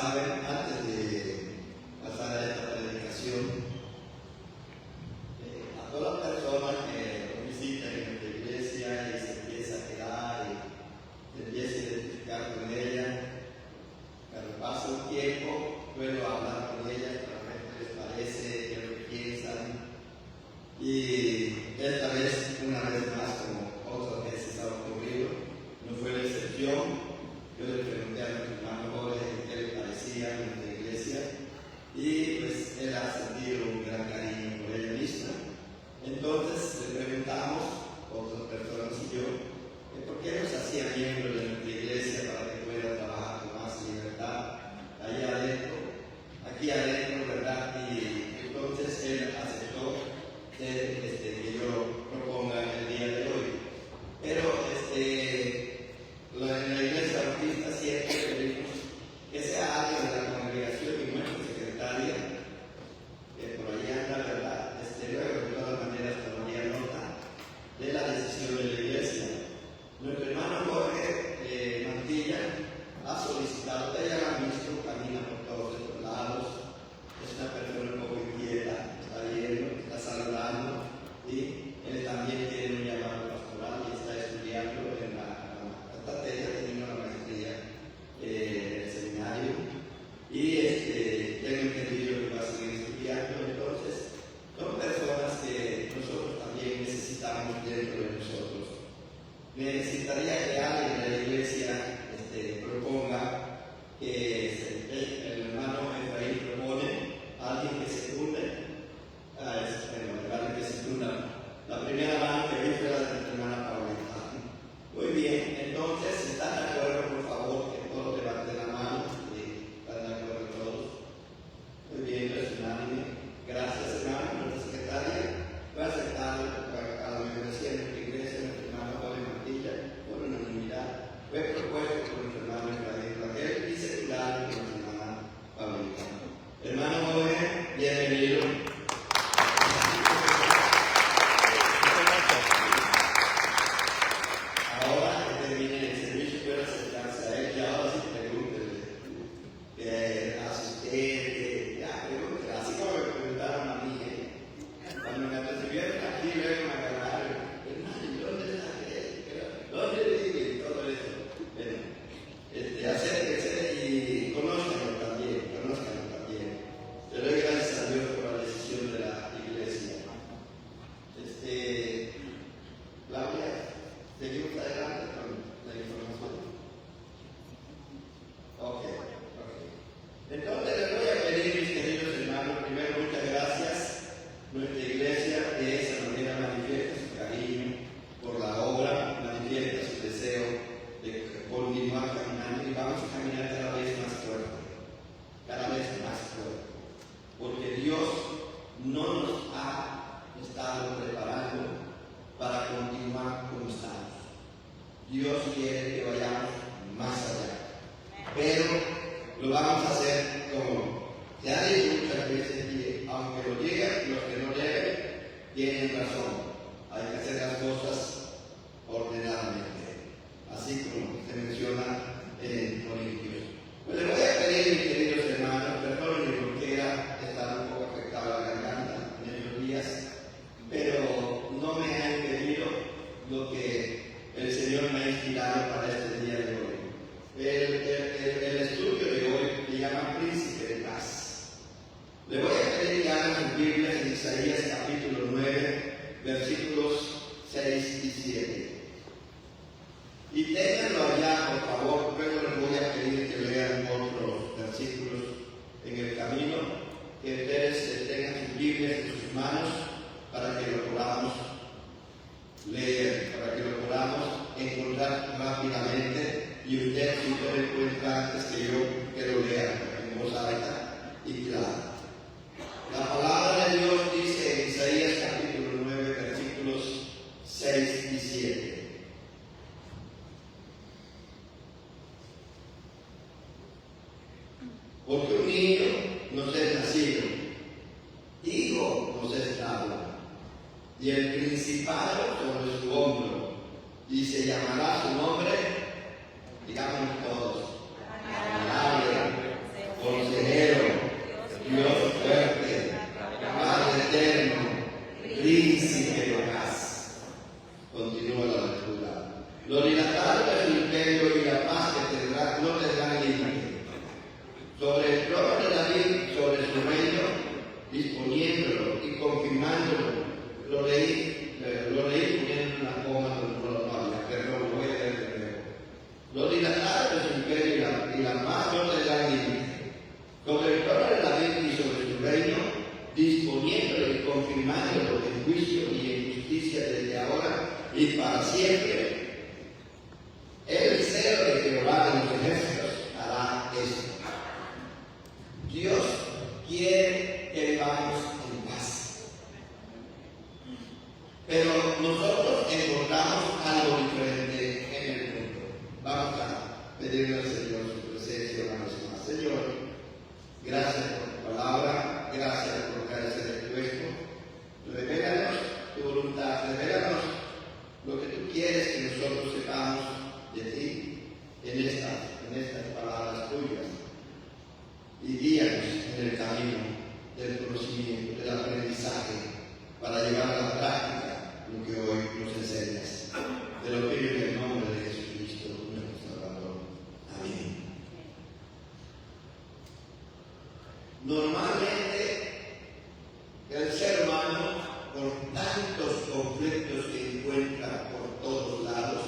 saben, antes de pasar a esta predicación, a toda persona que visita en nuestra iglesia y se empieza a quedar y se empieza a identificar con ella, cuando pasa un tiempo, puedo hablar con ella para ver qué les parece, qué es lo que piensan. Y esta vez, una vez más, como otras veces ha ocurrido, no fue la excepción. Yo le pregunté a mi hermano Jorge qué le parecía en nuestra iglesia y pues él ha sentido un gran cariño por ella misma. Entonces le preguntamos, otras personas y yo, por qué nos hacía miembros de nuestra iglesia para que pueda trabajar con más libertad allá adentro, aquí adentro, ¿verdad? Y entonces él aceptó que yo proponga el día de hoy. Pero en la iglesia bautista siempre pedimos que sea alguien de la congregación y nuestra secretaria, que por ahí anda, ¿verdad? Luego de todas maneras tomaría nota de la decisión de la iglesia. Nuestro hermano Jorge Mantilla ha solicitado, ella la ha visto, camina por todos estos lados, es una persona un poco inquieta, está viendo, está saludando, y él también tiene un llamado pastoral y está estudiando en esta termina la maestría del seminario, y tengo entendido que va a seguir estudiando. Entonces son personas que nosotros también necesitamos dentro de nosotros. Necesitaría que alguien de la iglesia proponga que el hermano Efraín propone a alguien que se une alguien que se una. La primera mano que vi fue la de nuestra hermana Paulita. Muy bien, entonces, ¿están de acuerdo, por favor, que todos levanten la mano? ¿Están de acuerdo todos? Muy bien, es unánime. Gracias, hermano, nuestra secretaria. Voy a aceptar a la membresía de nuestra iglesia, nuestro hermano Jorge Mantilla, por unanimidad. Fue propuesto por nuestro hermano Efraín Raquel y secular por nuestra hermana Paulita. Hermano Jorge, bienvenido. Porque un niño nos es nacido, hijo nos es dado, y el principado sobre su hombro, y se llamará su nombre, digamos todos, admirable, conocimiento, del aprendizaje, para llevar a la práctica lo que hoy nos enseñas. Te lo pido en el nombre de Jesucristo, nuestro Salvador. Amén. Normalmente, el ser humano, por tantos conflictos que encuentra por todos lados,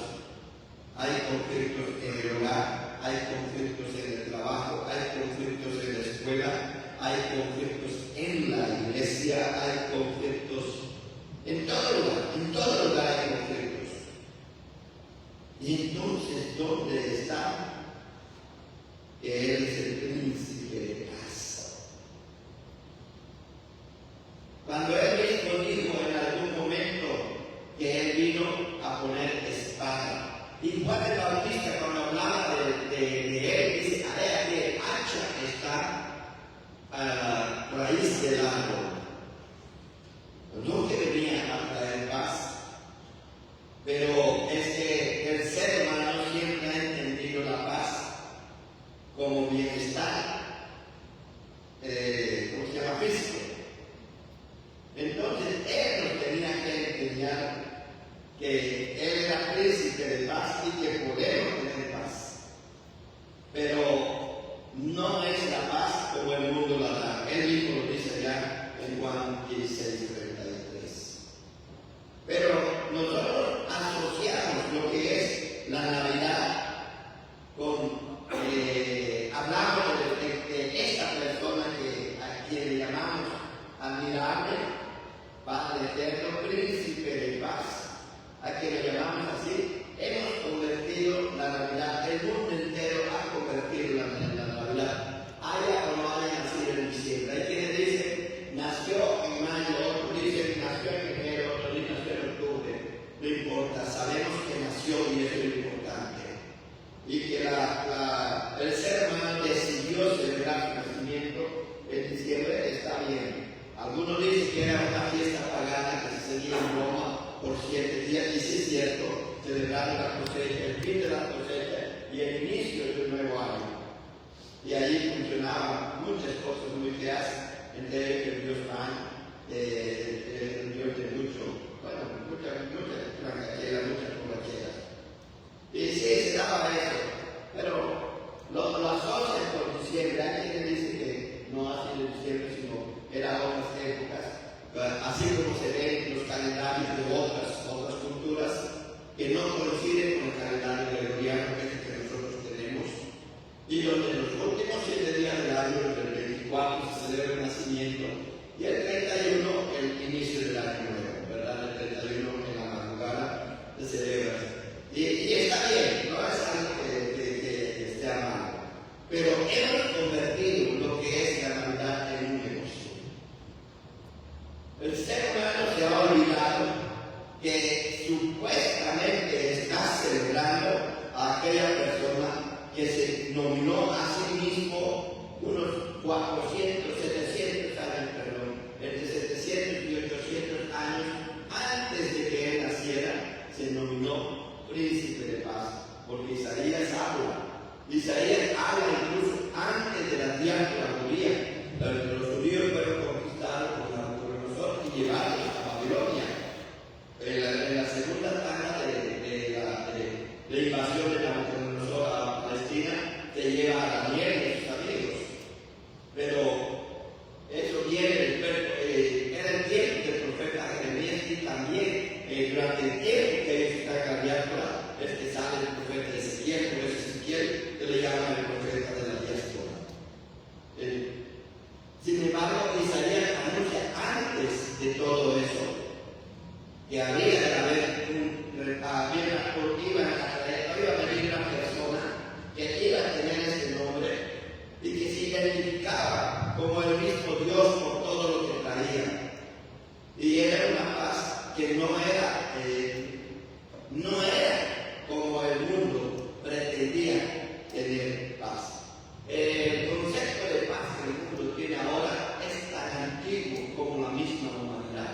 hay conflictos en el hogar, hay conflictos en el trabajo, hay conflictos en la escuela, hay conflictos en la iglesia, hay conflictos en todo lugar hay conflictos. Y entonces, ¿dónde está? Que Él es el príncipe de paz. Cuando Él mismo dijo en algún momento que Él vino a poner espada. Y Juan el Bautista, cuando hablaba de Él, dice, que hacha está a la raíz del árbol. No que venía a traer paz, pero es que el ser humano siempre ha entendido la paz como bienestar, ¿cómo se llama? Físico. Entonces, Él nos tenía que enseñar que Él era príncipe de paz y que podemos tener paz. Pero no es la paz como el mundo la da. Él mismo lo dice allá en Juan 16:33. Pero nosotros asociamos lo que es la Navidad con, hablamos de esta persona a quien le llamamos admirable, Padre eterno, príncipe de paz, a quien le llamamos así. Hemos convertido la Navidad, el mundo entero ha convertido la Navidad, haya o no haya nacido en diciembre. Hay quienes dicen, nació en mayo, otros dicen, nació en enero, otros dicen, nació en octubre. No importa, sabemos que nació y eso es lo importante. Y que el ser humano decidió celebrar su nacimiento en diciembre, está bien. Algunos dicen que era una fiesta pagana que se seguía en Roma por 7 días, y sí es cierto, celebraron la cosecha, el fin de la cosecha y el inicio de un nuevo año. Y allí funcionaban muchas cosas muy feas, entre ellos el Dios Pan, el Dios de muchas trancacheras, muchas borracheras. Y sí, se daba eso, pero lo asocian con diciembre. Hay quienes dicen que no ha sido diciembre, sino eran otras épocas, así como se ven los calendarios de otras culturas que no coinciden con el calendario gregoriano que nosotros tenemos, y donde los últimos 7 días del año, el 24 se celebra el nacimiento y el 31 el inicio del año nuevo, ¿verdad? El 31 en la madrugada se celebra. Y está bien, no es algo que esté mal, pero hemos convertido lo que es la Navidad en un negocio. El ser humano se ha olvidado que supuestamente está celebrando a aquella persona que se nominó a sí mismo unos 700 años, entre 700 y 800 años antes de que él naciera, se nominó príncipe de paz, porque Isaías habla incluso antes de la diáspora judía. Los judíos fueron conquistados por Nabucodonosor y llevados a Babilonia. En la segunda tanda de invasión de Nabucodonosor a Palestina, se lleva a Daniel y a sus amigos. Pero eso viene era el tiempo del profeta Jeremías, y también durante el tiempo que ellos están en la diáspora, es que sale el profeta Ezequiel, por eso Ezequiel se le llama el profeta de la diáspora. Sin embargo, Isaías anuncia antes de todo eso que habría de haber iba a venir una persona que iba a tener ese nombre y que se identificaba como el mismo Dios por todo lo que traía. Y era una paz que no era como el mundo pretendía tener paz. El concepto de paz que el mundo tiene ahora es tan antiguo como la misma humanidad.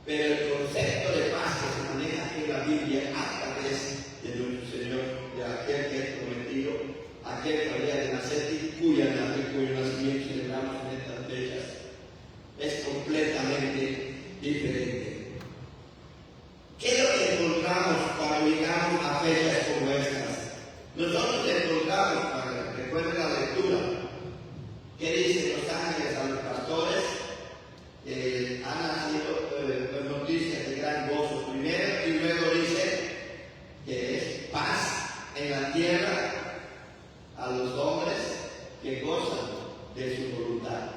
Pero el concepto de paz que se maneja en la Biblia a través de nuestro Señor, de aquel que es prometido, aquel que había de nacer y cuyo nacimiento celebramos en estas fechas, diferente. ¿Qué es lo que encontramos cuando llegamos a fechas como estas? Nosotros encontramos, recuerden la lectura, que dicen los ángeles a los pastores, han nacido noticias de gran gozo primero, y luego dice que es paz en la tierra a los hombres que gozan de su voluntad.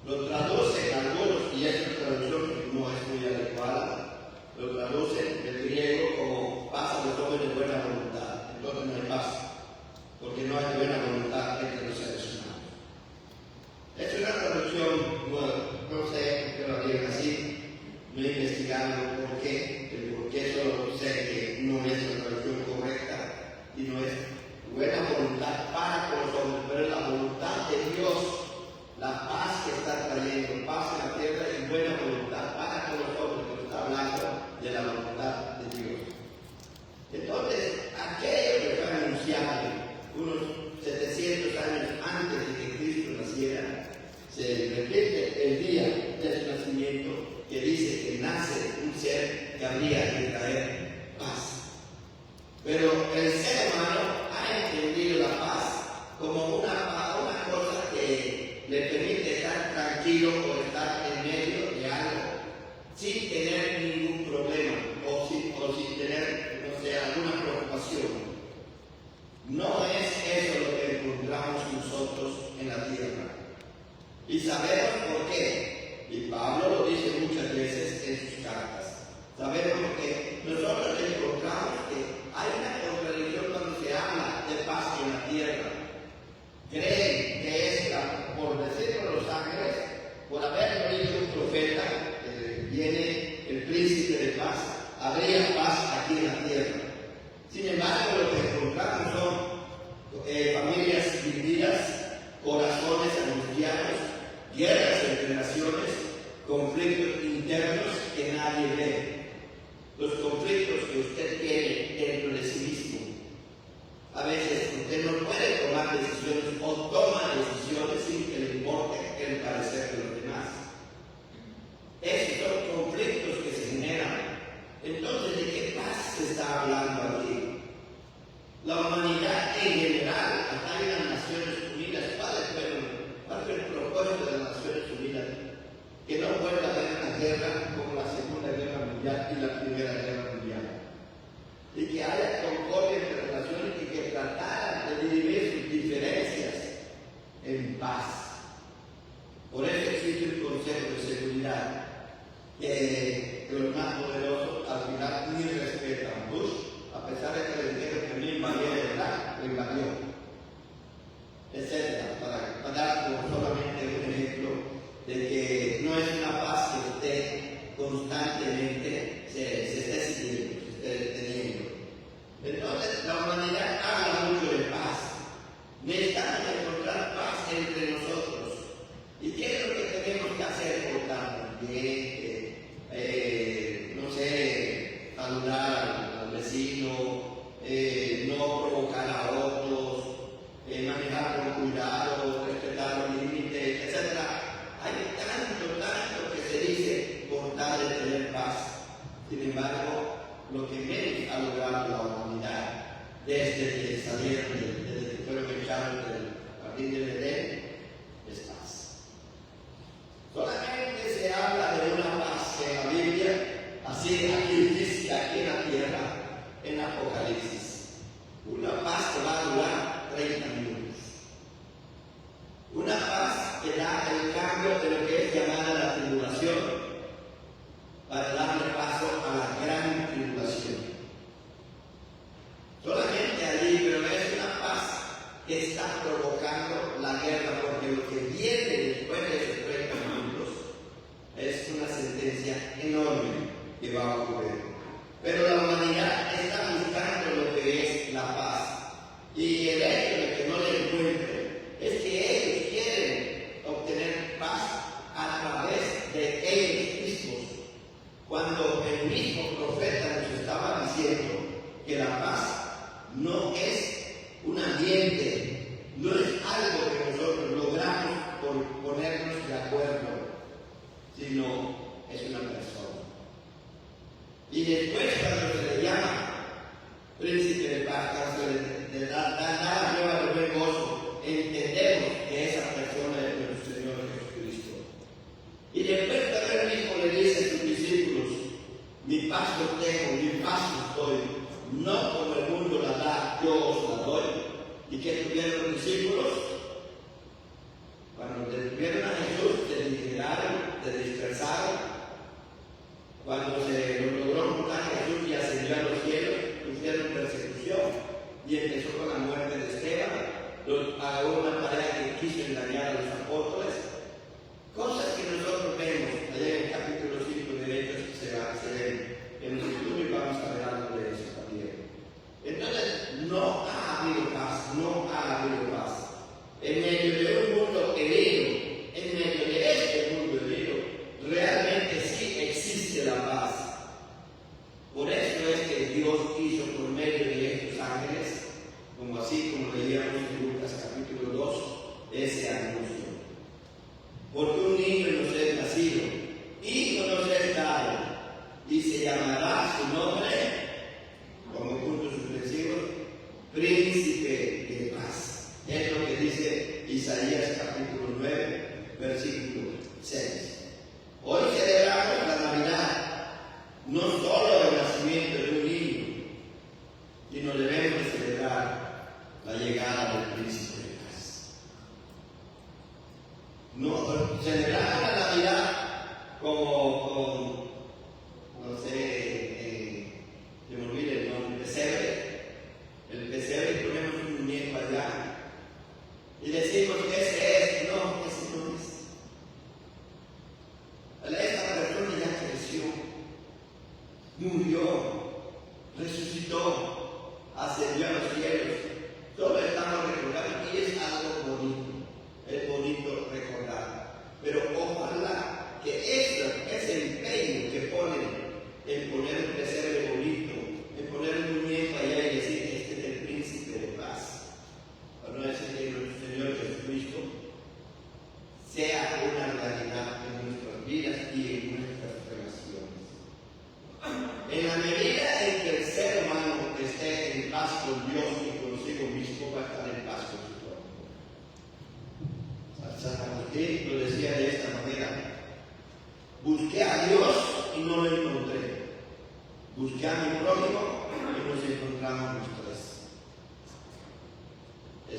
Lo traducen algunos, y esta traducción no es muy adecuada, lo traducen del griego como paz a los hombres de buena voluntad. Entonces no hay paz, porque no hay buena voluntad entre los seres humanos. Es una traducción nueva, no sé por qué lo harían así, no he investigado por qué solo sé que no es la traducción correcta y no es buena voluntad para con los hombres, pero es la voluntad de Dios, la paz que está trayendo, paz en la tierra y buena voluntad para con los hombres, porque está hablando de la voluntad de Dios. Entonces, aquello que fue anunciado unos 700 años antes de que Cristo naciera, se repite el día de su nacimiento, que dice que nace un ser que habría de traer paz. Pero el ser humano ha entendido la paz como una cosa que le permite estar tranquilo o estar en medio de algo sin tener ningún problema o sin tener, no sé, alguna preocupación. No es eso lo que encontramos nosotros en la tierra. Y sabemos por qué. Y Pablo lo dice muchas veces en sus cartas. Sabemos que nosotros encontramos que hay una contradicción cuando se habla de paz en la tierra. Creen que es, por decirlo los ángeles, por haber dicho un profeta, viene el príncipe de paz, habría paz aquí en la tierra. Sin embargo, lo que encontramos son familias divididas, corazones angustiados, guerras entre naciones, conflictos internos que nadie ve. Los conflictos que usted tiene dentro de sí mismo. A veces usted no puede tomar decisiones o toma decisiones sin que le importe el parecer de los demás. Esos son conflictos que se generan. Entonces, ¿de qué paz se está hablando aquí? La humanidad en general, acá en las Naciones Unidas, ¿cuál es el propósito de las Naciones Unidas? Que no vuelva a haber una guerra como la Segunda Guerra Mundial y la Primera Guerra Mundial. Y que haya concordia entre relaciones y que trataran de dirimir sus diferencias en paz. Por eso existe el Consejo de Seguridad, que los más poderosos al final ni respetan. Bush, a pesar de que le dijeron que no invadió de verdad, lo invadió, etc. Para dar como solamente un ejemplo de que no es una paz que esté constantemente se esté siguiendo, se esté teniendo. Entonces, la humanidad habla mucho de paz. Necesitamos encontrar paz entre nosotros. ¿Y qué es lo que tenemos que hacer? Portarnos bien, no sé, saludar al vecino, no provocar a otros, manejar con cuidado, respetar los límites, etc. Hay tanto que se dice por tal de tener paz. Sin embargo, lo que menos ha logrado la humanidad desde que salieron, desde que fueron echados del jardín del Edén, es paz. Solamente se habla de una paz en la Biblia, así aquí dice, aquí en la tierra, en Apocalipsis. Una paz que va a durar 30 minutos. Una paz que da el cambio de lo que es llamada la tribulación, para darle paso a la gran tribulación. Solamente allí, pero es una paz que está provocando la guerra, porque lo que viene después de esos 30 minutos es una sentencia enorme que va a ocurrir. Pero la humanidad está buscando lo que es la paz. Y el hecho de que no le encuentren es que ellos quieren obtener paz a través de ellos mismos. Cuando el mismo profeta nos estaba diciendo que la paz no es un ambiente, no es algo que nosotros logramos por ponernos de acuerdo, sino es Y después, cuando se le llama príncipe de paz, cuando se le da la nueva de buen gozo, entendemos que esa persona es nuestro Señor Jesucristo. Y después también el Hijo le dice a sus discípulos: mi paz os tengo, mi paz os doy, no como el mundo la da, yo os la doy. ¿Y qué tuvieron los discípulos? Cuando detuvieron a Jesús, se dividieron, se dispersaron. Cuando se logró juntar a Jesús y ascendió a los cielos, pusieron persecución y empezó con la muerte de Esteban. Hubo una pareja que quiso engañar a los apóstoles. Cosas que nosotros vemos allá en el capítulo 5 de Hechos que se ven en el futuro, y vamos a ver algo de eso también. Entonces, no ha habido paz, no ha habido paz. En medio de un mundo herido, en medio de este mundo herido, realmente sí existe la paz. Por eso es que Dios hizo por medio de estos ángeles, como así como leíamos en Lucas capítulo 2, ese anuncio. Porque un niño nos es nacido, hijo nos es dado, y se llamará su nombre, como puntos suspensivos, príncipe de paz. Es lo que dice Isaías capítulo 9, versículo 6. Hoy celebramos la Navidad, no solo el nacimiento de un niño, sino debemos celebrar la llegada del príncipe de paz. No celebramos la Navidad como no sé, se me olvida el nombre, el pesebre, y ponemos un muñeco allá y decimos que ese es. No, ese no es. Esta persona ya creció, murió, resucitó, ascendió a los cielos. Solo estamos recordando, y es algo bonito, es bonito recordar. Pero ojalá que ese empeño que ponen en poner un pesebre bonito, en poner un muñeco allá y decir: este es el príncipe de paz, para no decir que nuestro Señor Jesucristo, sea una realidad en nuestras vidas y en nuestras relaciones. En la medida en que el ser humano esté en paz con Dios y consigo mismo, va a estar en paz con su prójimo. San Agustín lo decía de esta manera: busqué a Dios y no lo encontré. Busqué a mi prójimo y nos encontramos los tres.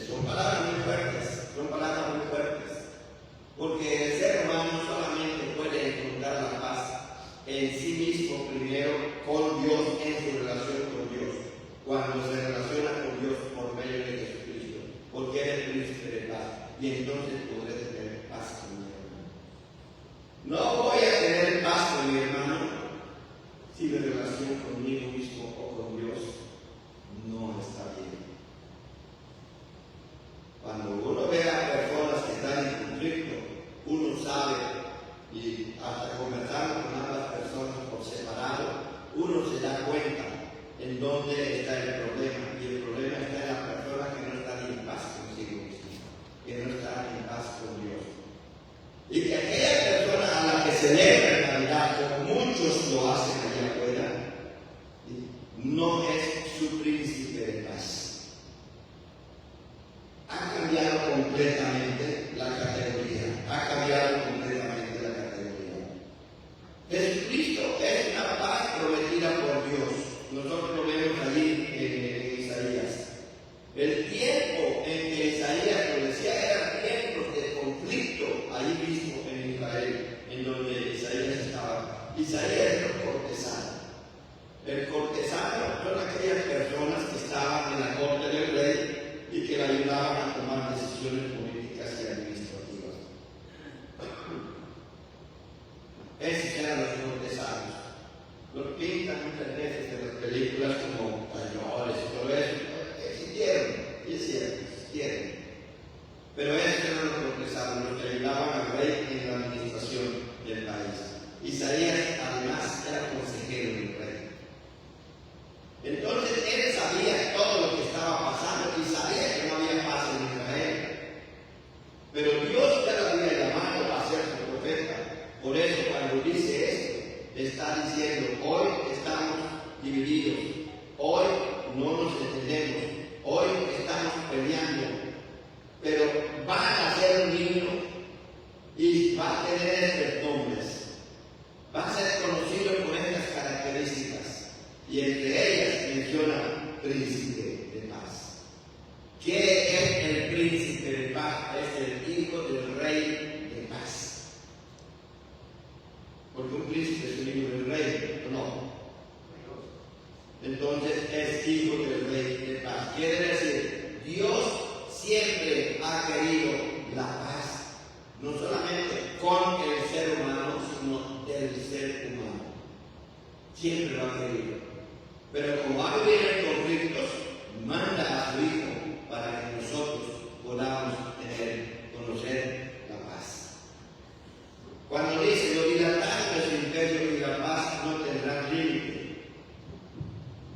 Son palabras muy fuertes, porque el ser humano solamente puede encontrar la paz en sí mismo primero, con Dios, en su relación con Dios, cuando se relaciona con Dios por medio de Jesucristo, porque es el príncipe de paz, y entonces podré tener paz con mi hermano. No voy a tener paz con mi hermano si mi relación conmigo mismo o con Dios no está bien. Cuando uno ve a personas que están en conflicto, uno sabe, y hasta conversando con ambas personas por separado, uno se da cuenta en dónde está el problema. Y el problema está en la persona que no está en paz consigo mismo, que no está en paz con Dios. Y que aquella persona a la que celebra en Navidad, como muchos lo hacen allá afuera, no es su príncipe de paz. Ha cambiado completamente la categoría. Jesucristo es una paz prometida por Dios. Nosotros lo vemos allí en Isaías. El tiempo en que Isaías lo decía eran tiempos de conflicto allí mismo en Israel, en donde Isaías estaba. Isaías es el cortesano. El cortesano son aquellas personas que estaban en la corte del rey y que le ayudaban a tomar decisiones políticas y administrativas. Esos eran los cortesanos. Los pintan muchas veces en las películas como mayores y todo eso. Existieron, y es cierto, existieron. Pero esos eran los cortesanos, los que ayudaban al rey en la administración del país. Isaías, además, era consejero del rey. Entonces él sabía todo lo que estaba pasando y sabía que no había paz en Israel. Pero Dios ya lo había llamado a ser su profeta. Por eso cuando dice esto, está diciendo: hoy estamos ¿Qué es el príncipe de paz? Es el hijo del rey de paz. Porque un príncipe es el hijo del rey, ¿o no? Entonces es hijo del rey de paz. Quiere decir, Dios siempre ha querido la paz, no solamente con el ser humano, sino del ser humano. Siempre lo ha querido. Pero como ha habido conflictos, manda a su hijo para que nosotros podamos conocer la paz. Cuando dice, lo dilatado de su imperio y la paz no tendrán límite.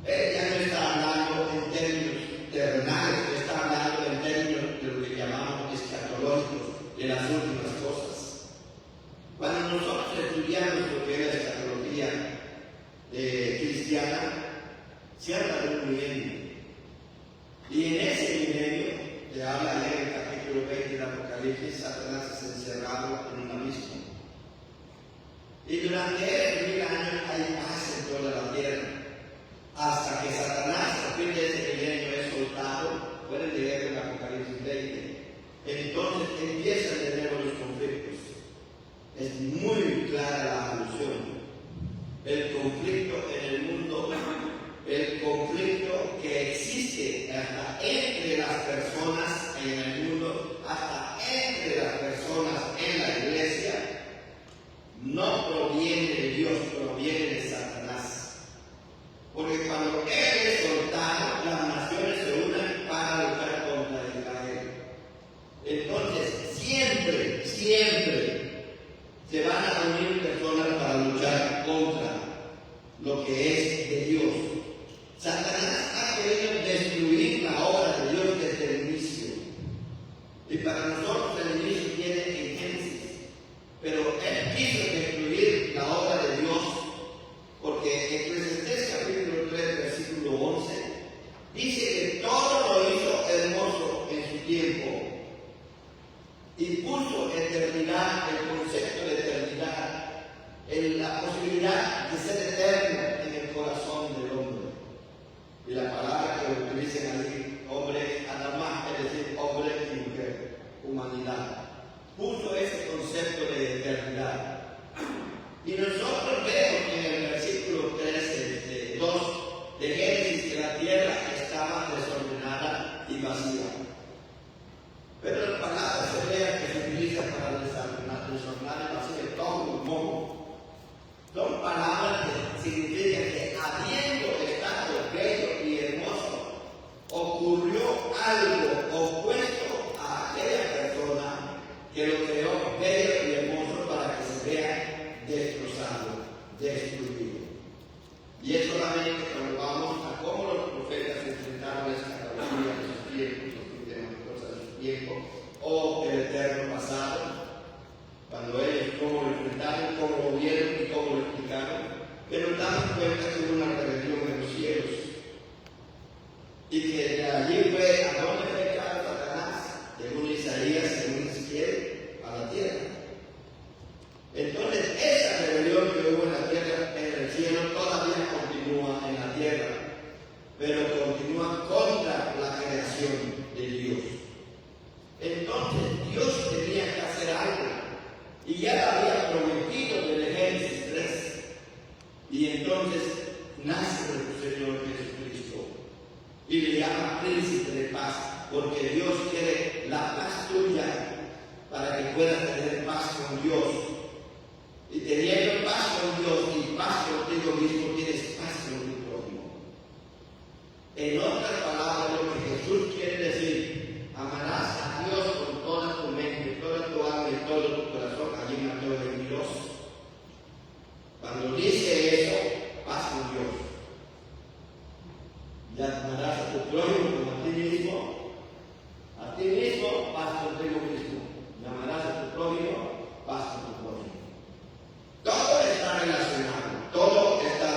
Él ya no está hablando en términos terrenales, está hablando en términos de lo que llamamos escatológicos, de las últimas cosas. Cuando nosotros estudiamos lo que es la escatología cristiana, se habla de un milenio. Y en ese milenio, te habla en el capítulo 20 del Apocalipsis, Satanás es encerrado en un abismo. Y durante esos 1000 años hay paz en toda la tierra. Hasta que Satanás, a fin de ese milenio, es soltado. Pueden leer el Apocalipsis 20. Entonces empiezan de nuevo los conflictos. Es muy clara la alusión. El conflicto en el mundo, el conflicto que existe hasta entre las personas en el mundo, hasta entre las personas en la iglesia, no proviene de Dios, proviene de Satanás. Porque cuando Él es soltado, las naciones se unen para luchar contra Israel. Entonces, siempre se van a unir personas para luchar contra lo que es de Dios. Satanás ha querido destruir la obra de Dios desde el inicio. Y para nosotros el inicio viene en Génesis. Pero Él quiso destruir la obra de Dios porque en Eclesiastés capítulo 3, versículo 11, dice que todo lo hizo hermoso en su tiempo. Y puso eternidad, el concepto de eternidad, en la posibilidad de ser eterno en el corazón del hombre. Y la palabra que utilizan ahí, hombre, adamá, es decir, hombre y mujer, humanidad. Puso ese concepto de eternidad. Y nosotros vemos en el versículo 2 de Génesis que la tierra estaba desordenada y vacía. Pero la palabra hebrea que se utiliza para desordenar y vacía, son palabras que significan que habiendo estado bello y hermoso, ocurrió algo opuesto a aquella persona que lo creó bello y hermoso para que se vea destrozado, destruido. Y es solamente cuando vamos a cómo los profetas enfrentaron la escatología de sus tiempos, los últimos cosas de su tiempo, o el eterno pasado, cuando ellos cómo lo enfrentaron, cómo lo vieron y cómo lo explicaron, pero nos damos cuenta que hubo una rebelión en los cielos. Y que de allí fue a dónde fue echado Satanás, según Isaías, según Ezequiel, a la tierra. Entonces, esa rebelión que hubo en la tierra, en el cielo, todavía continúa en la tierra, pero continúa contra la creación de Dios. Entonces, Dios tenía que hacer algo, y ya lo había prometido desde Génesis 3. Y entonces nace el Señor Jesucristo, y le llama príncipe de paz, porque Dios quiere la paz tuya, para que puedas tener paz con Dios. Y teniendo paz con Dios y paz contigo mismo, tienes paz con tu prójimo. En otras palabras, lo que Jesús quiere decir, amarás a Dios con toda tu mente, toda tu alma y todo tu corazón, allí Mateo 22. Cuando dice eso, paz con Dios. Ya amarás a tu prójimo como a ti mismo, paz contigo mismo. Y amarás a tu prójimo, paz con tu prójimo. Todo está relacionado, todo está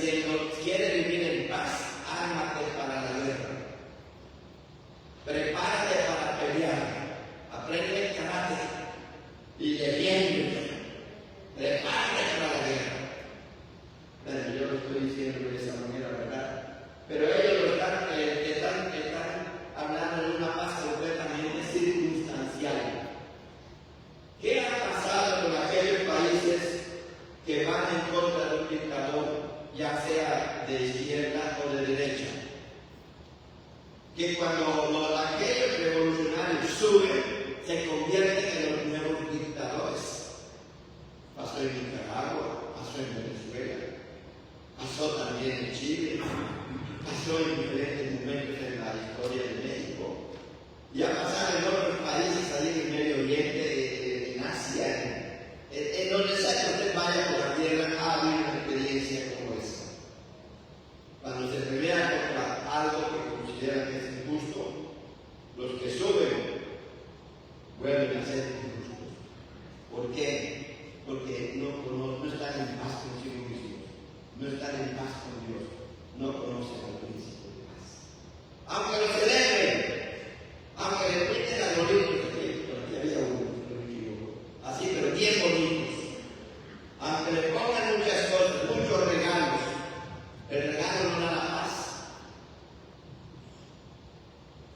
diciendo, ¿quieres vivir en paz? Ármate para la guerra. Prepárate para pelear. Aprende el karate y defiéndete. Prepárate para la guerra. Bueno, yo lo estoy diciendo de esa manera, ¿verdad? Pero ellos lo están hablando de una paz completamente circunstancial. ¿Qué ha pasado con aquellos países que van en contra de un dictador, ya sea de izquierda o de derecha? Que cuando aquellos revolucionarios suben, se convierten en los nuevos dictadores. Pasó en Nicaragua, pasó en Venezuela, pasó también en Chile, pasó en diferentes momentos en la historia de México, y ha pasado en otros países, ahí en el Medio Oriente, en Asia, en donde sea que usted vaya por la tierra, ha habido una experiencia como esa. Cuando se pelea contra algo que consideran que es injusto, los que suben vuelven a ser injustos. ¿Por qué? Porque no están en paz consigo mismos, no están en paz con Dios, no conocen al príncipe de paz. Aunque lo celebren, aunque le pinten a bonitos, aquí había uno, no me equivoco, así, pero bien bonitos, aunque le pongan muchas cosas, muchos regalos, el regalo no da la paz.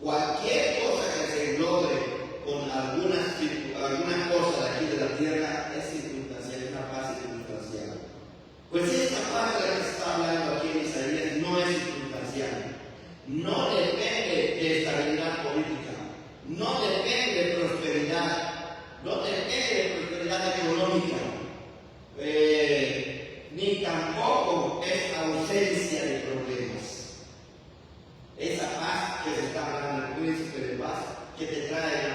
Cualquier cosa que se logre con alguna cosa de aquí de la tierra es circunstancial, es una paz circunstancial. Pues esta paz de la que se está hablando aquí en Isaías no es circunstancial, no depende de estabilidad política, no depende de prosperidad, no depende de prosperidad económica, ni tampoco es ausencia de problemas. Esa paz que se está hablando, el príncipe de paz, que te trae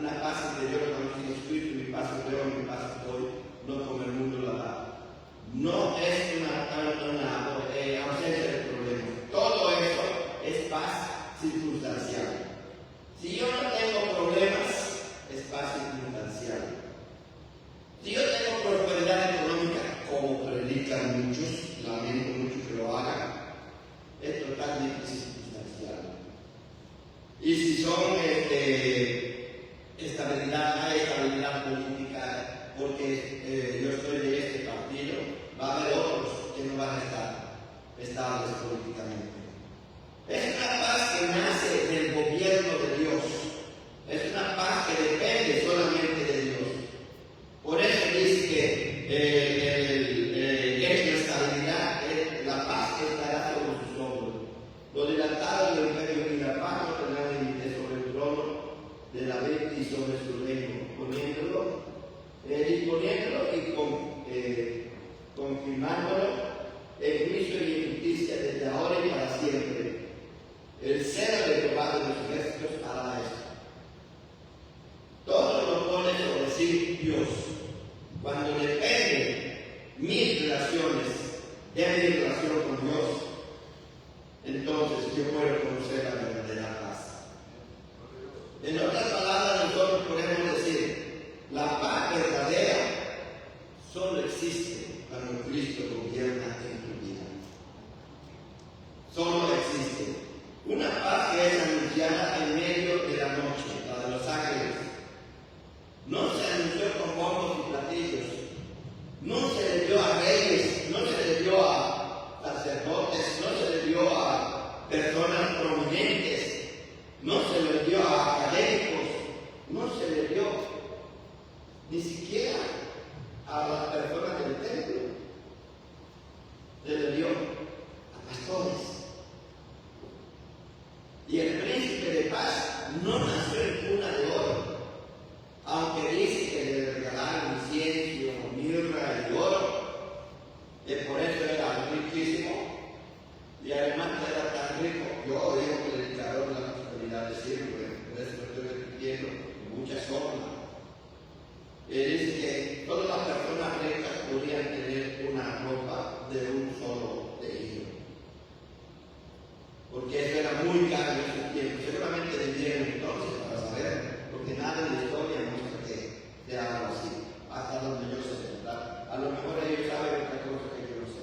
una paz interior cuando dice Espíritu, mi paz os doy, mi paz os doy, no como el mundo la da. No es una ausencia de problemas. Todo eso es paz circunstancial. Si yo no tengo problemas, es paz circunstancial. Si yo tengo prosperidad económica, como predican muchos, lamento mucho que lo hagan, es totalmente circunstancial. Y si son hay estabilidad política, porque yo estoy de este partido, va a haber otros que no van a estar estables políticamente. Es una paz que nace del gobierno de Dios. Es una paz que depende solamente de Dios. Por eso dice que es la estabilidad, la paz que estará sobre sus hombros. Lo dilatado del imperio y la paz lo tendrán sobre el trono de David y sobre su reino, poniéndolo y confirmándolo en juicio y en justicia desde ahora y para siempre. El celo de Jehová de los ejércitos hará esto. Todo lo pone sobre sí Dios. Cuando depende mis relaciones de mi relación con Dios, entonces yo puedo conocer la verdadera paz. En otras palabras, nosotros podemos decir, la paz verdadera solo existe cuando Cristo gobierna en tu vida. Solo existe. Una paz que es anunciada en medio de la noche, la de los ángeles. No se anunció con bombos y platillos. No se le dio a reyes, no se le dio a sacerdotes, no se le dio a personas prominentes, no se le dio a académicos, no se le dio ni siquiera a las personas del templo. Se le dio a pastores. Y el príncipe de paz no nació en cuna de oro, aunque dice que le regalaron incienso, mirra y oro, que por eso era riquísimo, y además era tan rico. Yo digo que el indicador de la prosperidad de siempre, por eso lo estoy repitiendo en muchas formas. Dice que todas las personas ricas podían tener una ropa de un solo tejido, porque eso era muy caro en ese tiempo. Seguramente debieron entonces para saber, porque nada en la historia muestra que de algo así, hasta donde yo sé, ¿verdad? A lo mejor ellos saben otra cosa que yo no sé.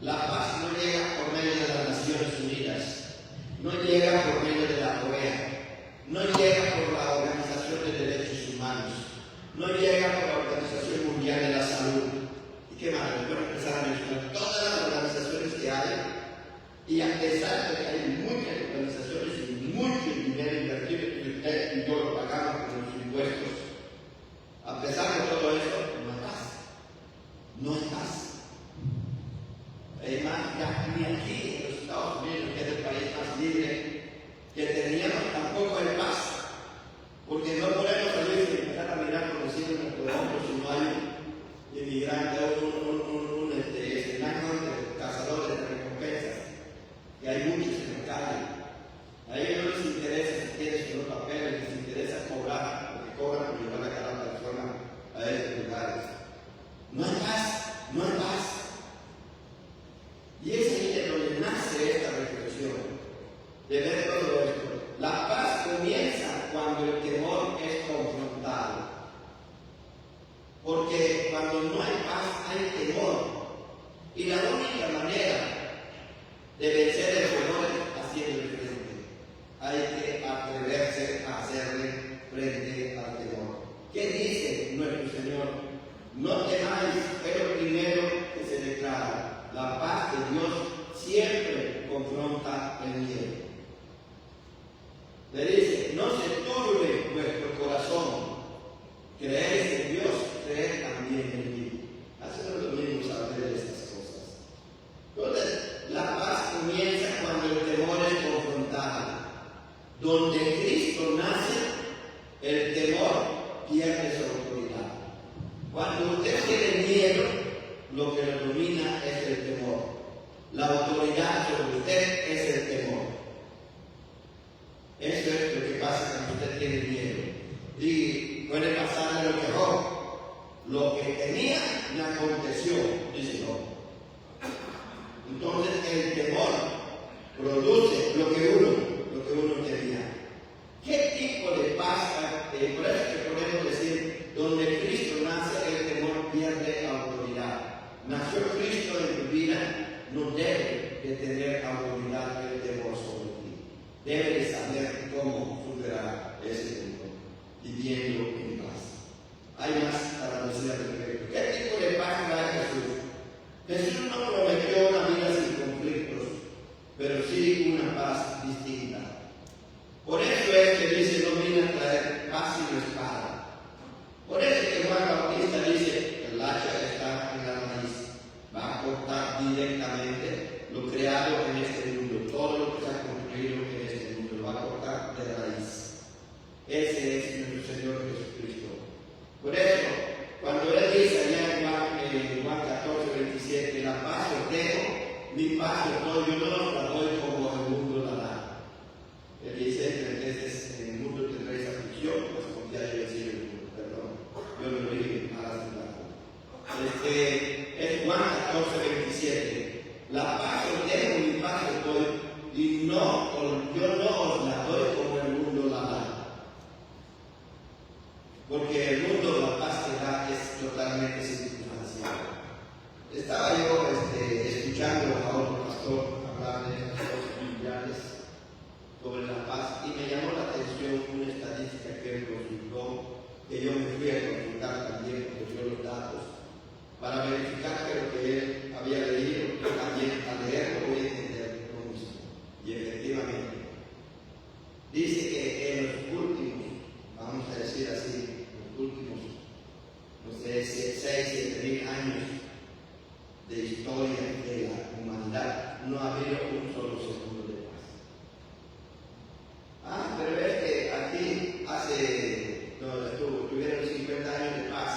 La paz no llega por medio de las Naciones Unidas, no llega por medio de la OEA, no llega por la Organización de Derechos Humanos, no llega por la Organización Mundial de la Salud. ¿Y qué más? Les voy a empezar a mencionar todas las organizaciones que hay, y a pesar de que hay muchas organizaciones y mucho dinero invertido, y usted y yo lo pagamos con los impuestos, a pesar de todo eso, no hay paz. No hay paz. Además, ya ni aquí en los Estados Unidos, que es el país más libre que teníamos, tampoco hay paz. Porque no podemos salir y empezar a mirar por encima de nuestros hombros si no hay un inmigrante o un escenario de cazadores de recompensas. Y hay muchos en la calle. A ellos no les interesa si tienes o no papeles, les interesa cobrar, porque cobran por llevar a cada persona a esos lugares. No hay paz, no hay paz. Y es ahí de donde nace esta reflexión, de ver todo esto. La paz comienza cuando el temor es confrontado. Porque cuando no hay paz, hay temor. Y la única manera de vencer el temor es haciéndole frente. Hay que atreverse a hacerle frente al temor. ¿Qué dice nuestro Señor? No temáis, pero primero que se declara. La paz de Dios siempre confronta el miedo. Le dice, no se turbe vuestro corazón. Creéis en Dios, creed también en mí. Hace unos domingos hablé de estas cosas. Entonces, la paz comienza cuando el temor es confrontado. Donde Cristo nace, el temor pierde su autoridad. Cuando usted tiene miedo, lo que lo domina es el temor. La autoridad sobre usted es el temor. Eso es lo que pasa cuando usted tiene miedo. Y puede pasar lo que Job. Lo que tenía me aconteció, dice Job. Entonces el temor produce lo que uno tenía. ¿Qué tipo de paz? Por eso que podemos decir, donde Cristo nace, el temor pierde autoridad. Nació Cristo en tu vida, no debe de tener autoridad el temor sobre ti. Debe de saber cómo superar ese temor, viviendo en paz. Hay más para decir al respecto. ¿Qué tipo de paz da Jesús? Jesús no prometió una vida sin conflictos, pero sí una paz distinta. Por eso es que dice, no vine a traer paz sin espada. Por eso es que Juan Bautista dice, el hacha está en la raíz. Va a cortar directamente lo creado en este mundo, todo lo que se ha construido en este mundo, lo va a cortar de raíz. Ese es nuestro Señor Jesucristo. Por eso, cuando Él dice allá en Juan 14, 27, la paz os dejo, mi paz os doy, yo no os la doy como el mundo la da. Él dice, entonces en el mundo tendréis aflicción, pues como ya decía el mundo, perdón, yo lo dije más es Juan 14, 27. La paz os dejo, mi paz os doy, y yo no os la doy como el mundo la da. Porque el mundo la paz que da es totalmente circunstancial. Estaba yo escuchando a otro pastor hablar de estas cosas mundiales sobre la paz y me llamó la atención una estadística que él consultó, que yo me fui a consultar también, porque yo los datos, para verificar que lo que él había leído, yo también al leerlo voy a entender lo mismo. Y efectivamente, dice que en los últimos, vamos a decir así, los últimos, no sé, 6, 7 mil años de historia de la humanidad, no ha habido un solo segundo de paz. Pero es que aquí tuvieron 50 años de paz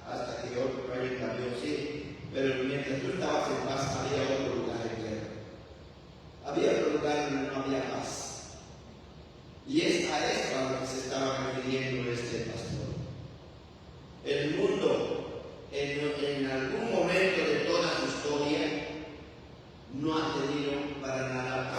hasta que otro país cambió, sí, pero mientras tú estabas en paz había otro lugar en guerra. Había otro lugar donde no había paz. Y es a esto a lo que se estaba refiriendo este pastor. El mundo, en algún momento de toda su historia, no ha tenido para nada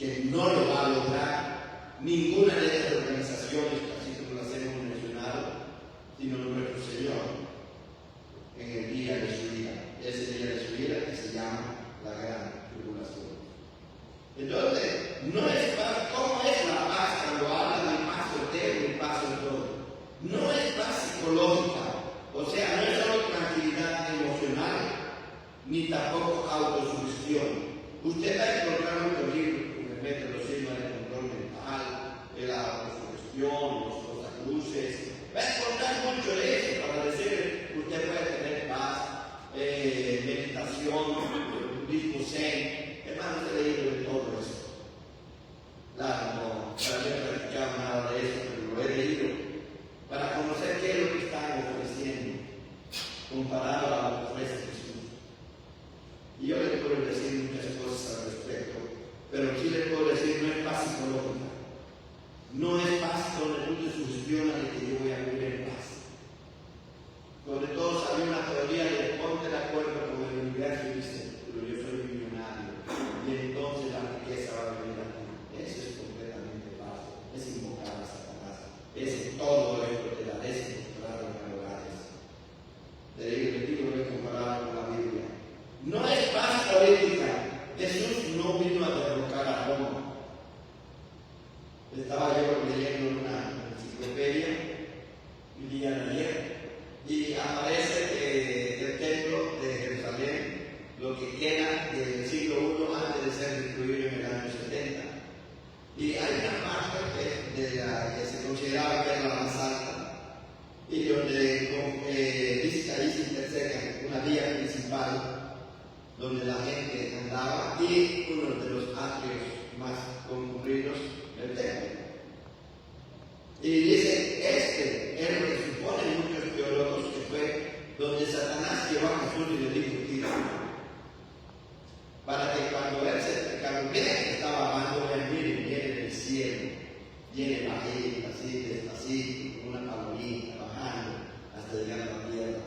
que no lo va a lograr ninguna de estas organizaciones, así como las hemos mencionado, sino nuestro Señor en el día de su vida, ese día de su vida que se llama la gran tribulación. Entonces, no es paz. ¿Cómo es la paz cuando habla de paz eterno y paz en todo? No es paz psicológica, o sea, no es solo tranquilidad emocional, ni tampoco autosugestión. Usted va a encontrar muchos libros que meten los signos de control mental, de la autosugestión, los cruces. Va a encontrar mucho de eso para decir que usted puede tener paz, meditación, budismo zen. Hermanos, he leído de todo eso. Claro, no he practicado nada de eso, pero lo he leído para conocer qué es lo que están ofreciendo comparado a lo que ofrece Jesús. Y yo le puedo decir muchas cosas al respecto, pero sí le puedo decir, no es paz psicológica. No es paz donde tú te sugestionas de que yo voy a vivir en paz. Donde todos había una teoría de ponte de acuerdo con el universo y dice, pero yo soy millonario. Y entonces la riqueza va a venir a ti. Eso es completamente falso. Es invocar a Satanás. Es todo esto te la desencontrar en lugares. Te digo lo he comparado con la Biblia. No es paz política. Jesús no vino a derrocar a Roma. Estaba yo leyendo una enciclopedia el día de ayer y aparece que el templo de Jerusalén, lo que queda del siglo I antes de ser destruido en el año 70. Y hay una parte que se consideraba que era la más alta y donde dice que ahí se interseca una vía principal donde la gente andaba y uno de los atrios más concurridos del templo. Y dice, es lo que suponen muchos teólogos que fue donde Satanás llevó a Jesús y le dijo, tira, para que cuando él vea que estaba amando, él viene del cielo, viene bajito, así, despacito, con una palomita, bajando hasta llegar a la tierra.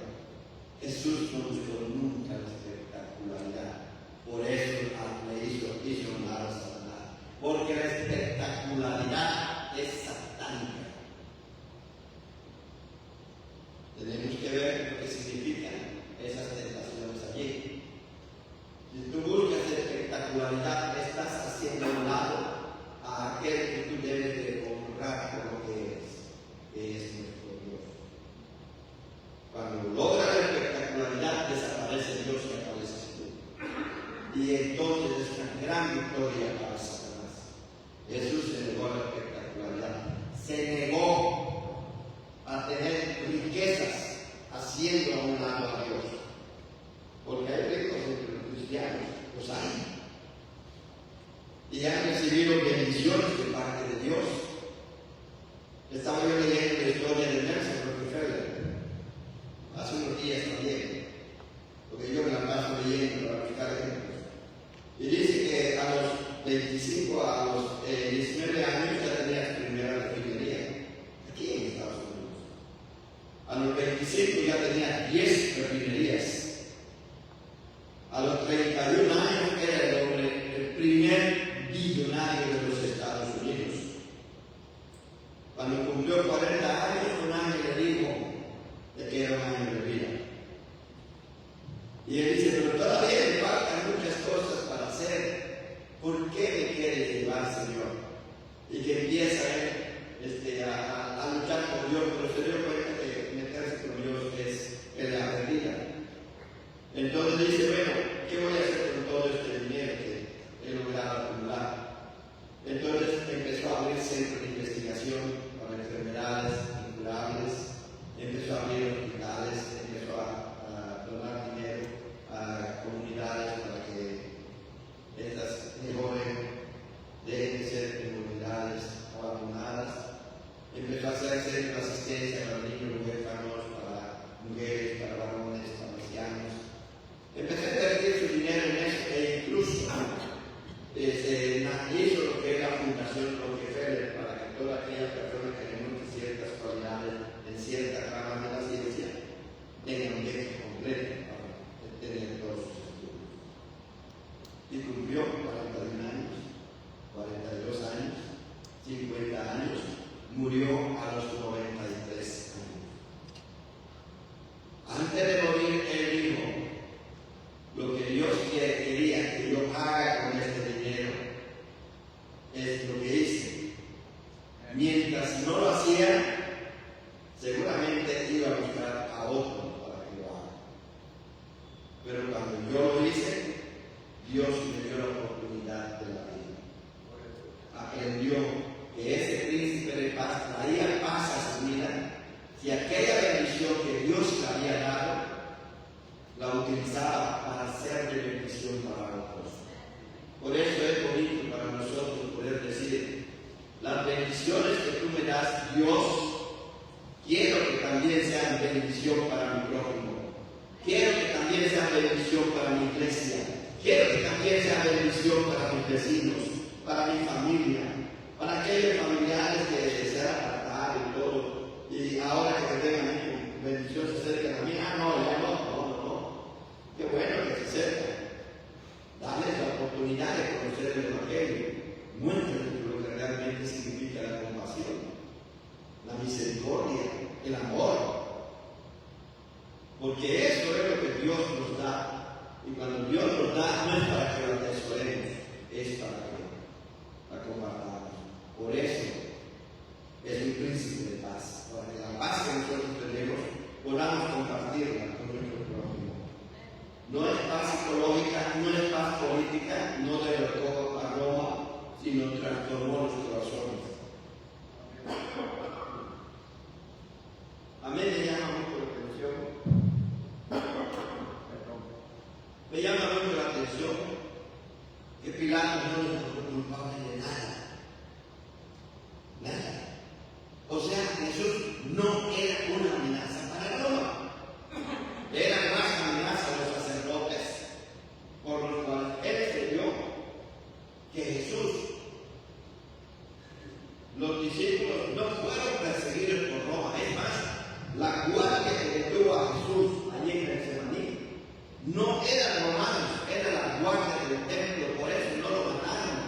Jesús no buscó nunca la espectacularidad, por eso le hizo honrar a Satanás, porque la espectacularidad es satánica. Tenemos que ver lo que significan esas tentaciones allí. Si tú buscas espectacularidad, estás haciendo un lado a aquel que tú debes de honrar por lo que es nuestro Dios. Cuando logras la espectacularidad, desaparece Dios y apareces tú. Y entonces es una gran victoria para Satanás. Jesús se negó a la espectacularidad. Se negó a tener riquezas haciendo a un lado a Dios. Porque hay ricos entre los cristianos, los hay. Y han recibido bendiciones de parte de Dios. Estaba yo leyendo la historia de Nelson Rockefeller hace unos días también, porque yo me la paso leyendo para buscar ejemplos. Y dice que a los 25, a los 19 años ya tenía su primera refinería aquí en Estados Unidos. A los 25 ya tenía 10 refinerías. A los 31 años era el primer billonario de los Estados Unidos. Cuando cumplió 40 años, un ángel le dijo de que era un año de vida. Y él dice, pero todavía me faltan muchas cosas para hacer. ¿Por qué me quieres llevar, Señor? Y que empieza él a luchar por Dios, pero se dio cuenta que meterse con Dios es la perdida. Entonces dice, bueno, ¿qué voy a hacer con todo este dinero que he logrado acumular? Entonces empezó a abrir centros de investigación para enfermedades incurables, empezó a abrir hospitales, empezó a donar dinero a comunidades para que estas mejoren, dejen de ser comunidades abandonadas. Empezó a hacer centros de asistencia para niños huérfanos, para mujeres, para varones, para ancianos. Empecé a invertir su dinero en eso e incluso hizo lo que es la Fundación Rockefeller para que todas aquellas personas que tengan ciertas cualidades en ciertas ramas de la ciencia tengan un viaje completo para tener todos sus estudios. Y cumplió 41 años, 41 es lo que hice. Mientras no lo hacía, seguramente iba a buscar a otro para que lo haga. Pero cuando yo lo hice, Dios me dio la oportunidad de la vida. Aprendió que ese príncipe de paz traía paz a su vida si aquella bendición que Dios le había dado la utilizaba para ser de bendición para otros. Por eso es bonito para nosotros poder decir: las bendiciones que tú me das, Dios, quiero que también sean bendición para mi prójimo. Quiero que también sean bendición para mi iglesia. Quiero que también sean bendición para mis vecinos, para mi familia, para aquellos familiares que se han apartado y todo. Y ahora que se vengan con bendición se acercan a mí. No. Qué bueno que se acercan. Darles la oportunidad de conocer el Evangelio. Muéstrales lo que realmente significa la compasión, la misericordia, el amor. Porque eso es lo que Dios nos da. Y cuando Dios nos da, no es para que lo atesoremos, es para que la compartamos. Por eso es un príncipe de paz, para que la paz que nosotros tenemos podamos compartirla con nuestro prójimo. No es paz psicológica, no es paz política, no derrotó a Roma, sino transformó los corazones. A mí me llama mucho la atención. Me llama mucho la atención que Pilato no le encontró culpable de nada. Nada. O sea, Jesús no era una amenaza para Roma. Era más amenaza a los sacerdotes, por los cuales él creyó que Jesús, los discípulos no fueron perseguidos por Roma. Es más, la guardia que detuvo a Jesús allí en Getsemaní no eran romanos, era la guardia del templo, por eso no lo mataron.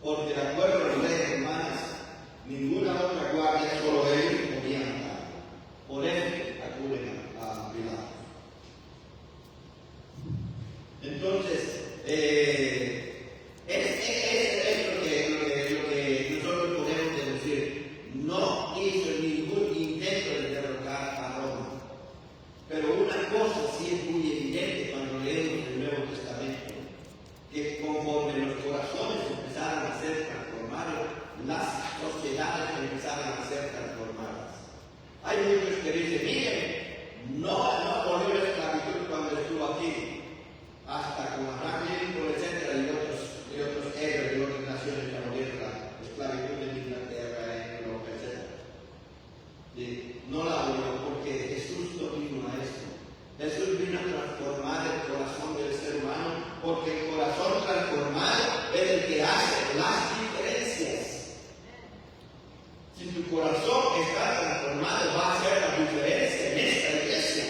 Porque de acuerdo a las leyes romanas, ninguna otra guardia, solo ellos podían matar. Por eso acuden a Pilato. Entonces, es lo que nosotros podemos decir. No hizo ningún intento de derrocar a Roma. Pero una cosa sí es muy evidente cuando leemos el Nuevo Testamento, que conforme los corazones empezaron a ser transformados, las sociedades empezaron a ser transformadas. Hay muchos que dicen: miren, no abolió la esclavitud cuando estuvo aquí, hasta con Abraham Lincoln, etc. y otros héroes de otras naciones que abolieron la esclavitud en Inglaterra, en Europa, etc. No la abolió porque Jesús no vino a esto. Jesús vino a transformar el corazón del ser humano, porque el corazón transformado es el que hace las diferencias. Si tu corazón está transformado, va a hacer la diferencia en esta iglesia.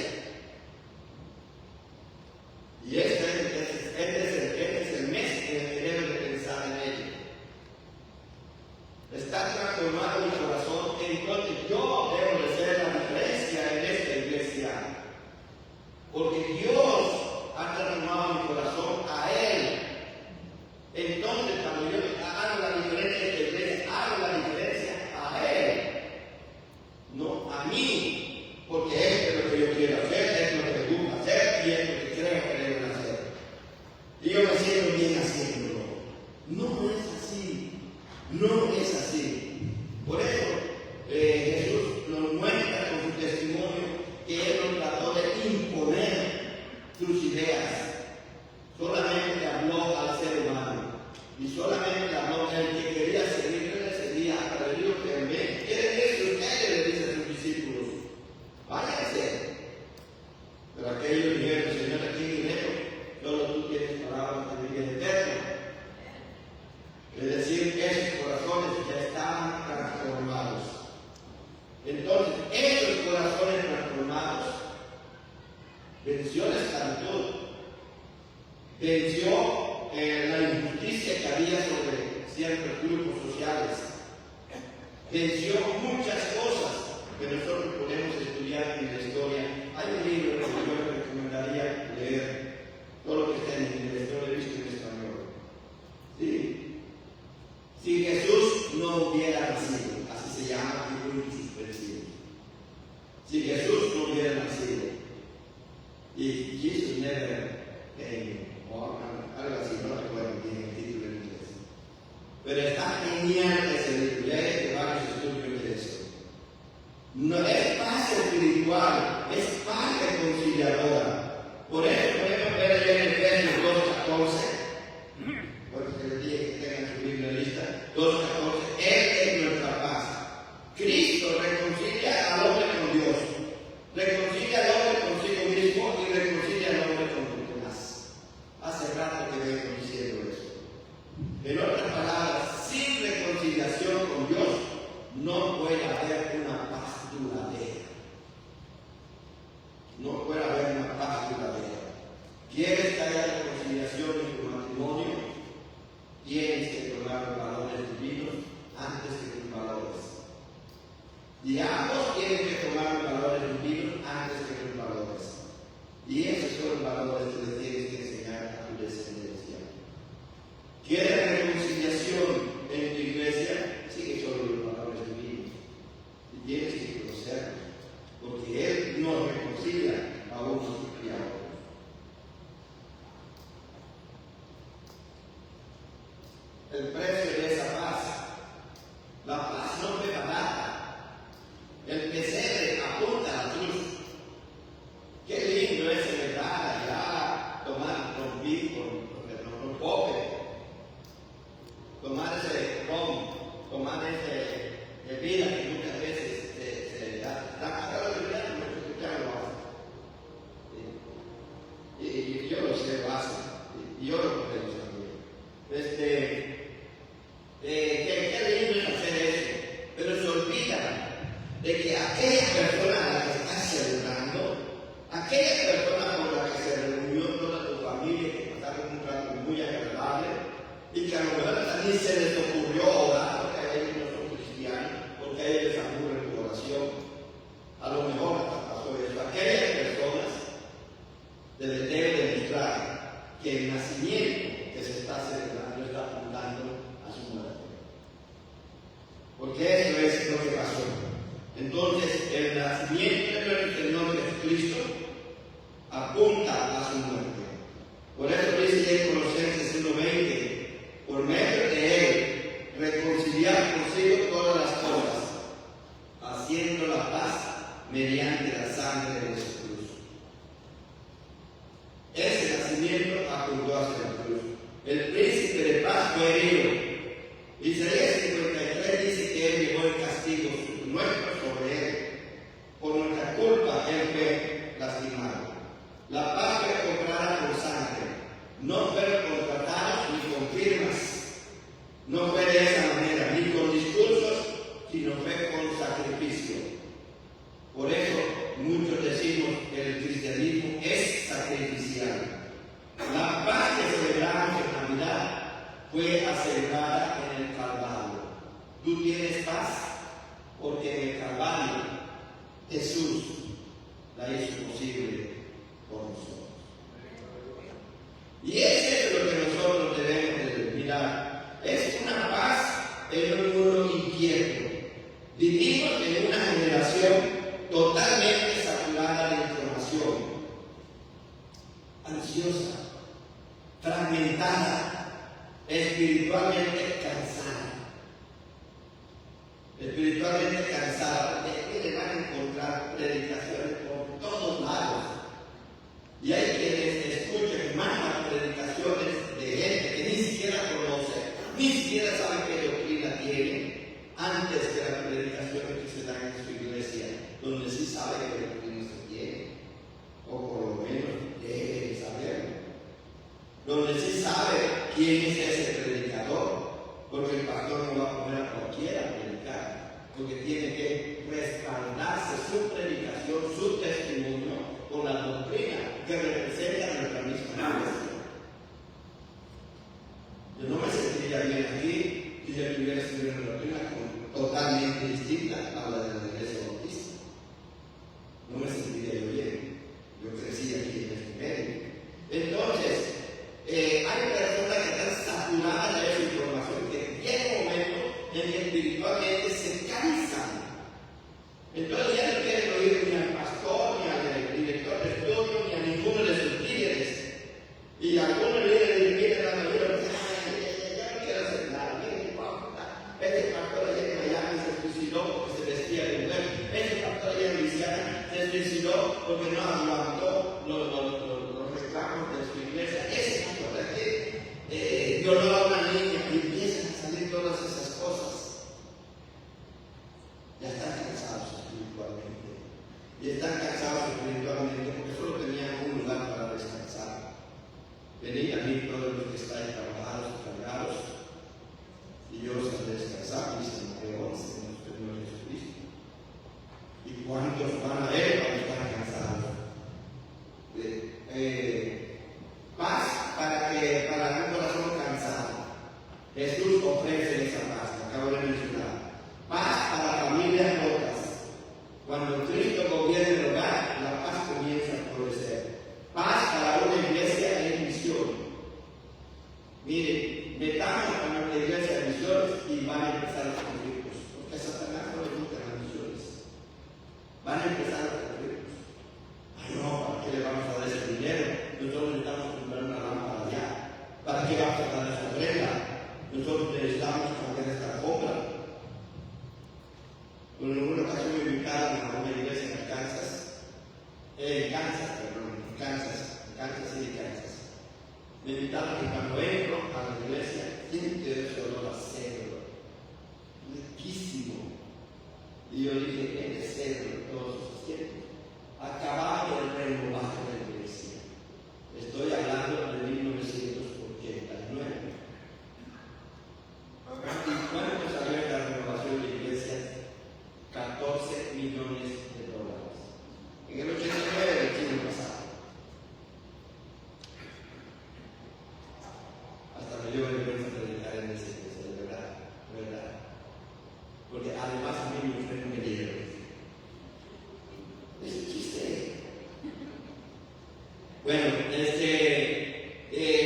Y este es el mes en el que debes de pensar en ello. Está transformado mi corazón, entonces yo debo de ser la diferencia en esta iglesia. Porque Dios ha transformado mi corazón a Él. Entonces, cuando yo hago la diferencia en esta iglesia, hago la diferencia a Él, no a mí. Porque esto es lo que yo quiero hacer, es lo que me gusta hacer y es lo que creo que debo hacer. Y yo me siento bien haciéndolo. No es así. No es así. Por eso Jesús nos muestra con su testimonio que Él no trató de imponer sus ideas. Solamente habló al ser humano. Y solamente habló al que quería seguir, le seguía. Hasta le dijo que me quieren ir ustedes, le dice a sus discípulos: váyanse. Pero aquellos dijeron: Señor, aquí dinero, solo tú tienes palabras de vida eterna. Es decir, esos corazones ya estaban transformados. Entonces, esos corazones transformados venció la esclavitud, venció la injusticia que había sobre ciertos grupos sociales, venció muchas cosas que nosotros podemos estudiar en la historia. Hay un libro que yo les recomendaría leer, todo lo que está en inglés, yo lo he visto en español. Sí. Si Jesús no hubiera nacido, así se llama Epifanisis Presidio. Si Jesús no hubiera nacido, y Jesus never came, o algo así, no recuerdo bien el título en inglés. Pero está genial ese libro, ya hay varios estudios de eso. No es paz espiritual, es paz reconciliadora. Por eso podemos ver allá en Efesios 2:14. Porque les dije que tengan su Biblia lista. 2:14. Él es nuestra paz. Cristo reconcilia al hombre con Dios, reconcilia al hombre consigo mismo y reconcilia al hombre con los demás. Hace rato que vengo diciendo eso. En otras palabras, sin reconciliación con Dios no puede haber una paz duradera. No puede haber una paz duradera. ¿Quieres que haya reconciliación en tu matrimonio? Tienes que tomar los valores divinos antes que tus valores. Y ambos tienen que tomar los valores divinos antes que tus valores. Y esos son los valores que le tienes que enseñar a tu descendencia. ¿Quieres reconciliación en tu iglesia? Sigue solo los valores divinos. Y tienes que conocerlos. Porque Él nos reconcilia a unos y a otros. El precio de esa paz. La paz no fue barata. El pesebre apunta a la cruz. Qué lindo es celebrar allá, tomar con pope, tomar ese ron, tomar ese bebida que muchas veces se da. Acá lo olvidamos, no escuchamos lo hacen. Y yo lo sé, lo hacen. Y yo lo podemos también. Qué lindo es hacer eso, pero se olvidan de que aquella persona a la que estás celebrando, aquella persona con la que se reunió toda tu familia, que pasaron un rato muy agradable, y que a lo mejor también se les ocurrió orar, porque a ellos no son cristianos, porque a ellos les aburre tu oración, a lo mejor hasta pasó eso. Aquellas personas deben demostrar que el nacimiento que se está celebrando está apuntando a su muerte. Porque eso es lo que pasó. Entonces, el nacimiento de nuestro Señor Jesucristo apunta a su muerte. Por eso dice en Colosenses 1:20, por medio de Él, reconciliar consigo todas las cosas, haciendo la paz mediante la sangre de su cruz. Ese nacimiento apuntó hacia la cruz. El príncipe de paz fue herido. Isaías 53 dice que Él llevó el castigo nuestro sobre Él. Por nuestra culpa Él fue lastimado. La paz fue comprada con sangre. No fueron contratados ni con firmas. No fue de esa manera, ni con discursos, sino fue con sacrificio. Por eso muchos decimos que el cristianismo es sacrificial. La paz que celebramos en Navidad fue asegurada en el Calvario. Tú tienes paz porque en el Calvario Jesús la hizo posible por nosotros. Y eso es lo que nosotros debemos de mirar. Es una paz en un mundo inquieto. Vivimos en una generación totalmente saturada de información, ansiosa, fragmentada, espiritualmente cansada. Espiritualmente cansada. De que le van a encontrar predicaciones por todos lados. Y hay quienes escuchan más las predicaciones de gente que ni siquiera conoce, ni siquiera sabe qué doctrina tiene, antes que las predicaciones que se dan en su iglesia, donde sí sabe qué doctrina se tiene, o por lo menos debe saberlo. Donde sí sabe quién es ese predicador, porque el pastor no va a poner a cualquiera a predicar, porque tiene que respaldarse su predicación, su testimonio con la doctrina que representa nuestra misma iglesia. Yo no me sentiría bien aquí si yo tuviera una doctrina totalmente distinta a la de la iglesia bautista. No me sentiría yo bien. Yo crecí aquí en este medio. Entonces, hay personas que están saturadas de esa información, que llega un momento ofrece esa paz, lo acabo de mencionar. Paz para familias rotas. Cuando Cristo gobierna el hogar, la paz comienza a florecer. Paz para una iglesia en misión. Miren, metamos a nuestra iglesia en misiones y van a empezar los conflictos, porque a Satanás no le gustan las misiones. Van a empezar los conflictos. Ay, no, ¿para qué le vamos a dar ese dinero? Nosotros necesitamos comprar una lámpara allá. ¿Para qué vamos a dar esa regla? Nosotros necesitamos cambiar esta compra. En una ocasión me invitaron a una iglesia en Kansas. Me invitaron que cuando entro a la iglesia, siento ese olor a cedro, riquísimo. Y yo dije, ¿qué es cedro? Todos esos tiempos. Acababa de renovar la iglesia. Estoy hablando de 1989. ¿Y cuánto salió la renovación de la iglesia? $14 millones. En el 89 del siglo pasado. Hasta me dio vergüenza predicar en esa iglesia, de verdad. Porque además a mí me ofrecen que llegue. Es un chiste. Bueno,